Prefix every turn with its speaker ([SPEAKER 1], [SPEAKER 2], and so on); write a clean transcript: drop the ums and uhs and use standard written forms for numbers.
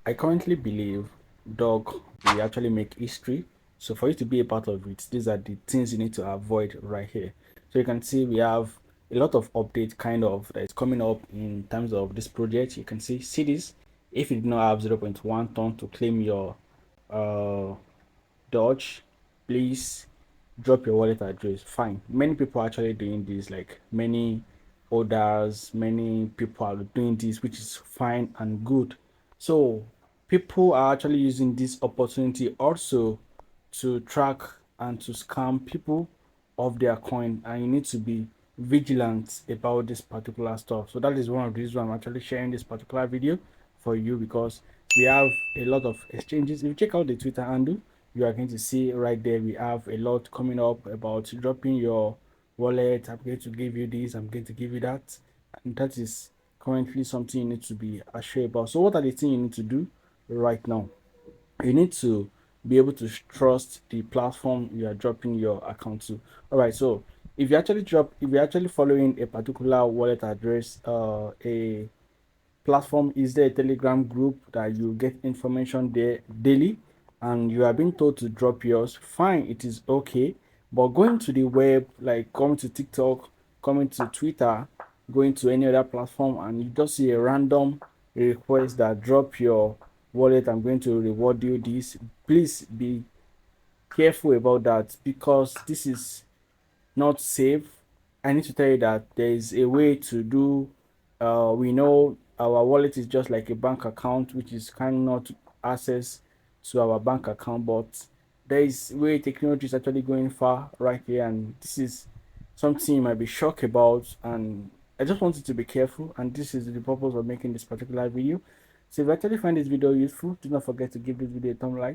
[SPEAKER 1] I currently believe dog will actually make history. So for you to be a part of it, these are the things you need to avoid right here. So you can see we have a lot of update kind of that is coming up in terms of this project. You can see this. If you do not have 0.1 ton to claim your uh Dodge, please drop your wallet address. Fine. Many people are actually doing this, like many others, many people are doing this, which is fine and good. So people are actually using this opportunity also to track and to scam people of their coin, and you need to be vigilant about this particular stuff. So that is one of the reasons why I'm actually sharing this particular video for you, because we have a lot of exchanges. If you check out the Twitter handle, you are going to see right there we have a lot coming up about dropping your wallet. I'm going to give you this, I'm going to give you that, and that is currently something you need to be assured about. So what are the things you need to do right now? You need to be able to trust the platform you are dropping your account to. All right, so if you're actually following a particular wallet address, a platform, is there a Telegram group that you get information there daily and you are being told to drop yours? Fine, it is okay. But going to the web, like coming to TikTok, coming to Twitter, going to any other platform, and you just see a random request that drop your wallet, I'm going to reward you this. Please be careful about that, because this is not safe. I need to tell you that there is a way to do. We know our wallet is just like a bank account, which is cannot access to our bank account, but there is way technology is actually going far right here, and this is something you might be shocked about. And I just wanted to be careful, and this is the purpose of making this particular video. So if you actually find this video useful, do not forget to give this video a thumb like.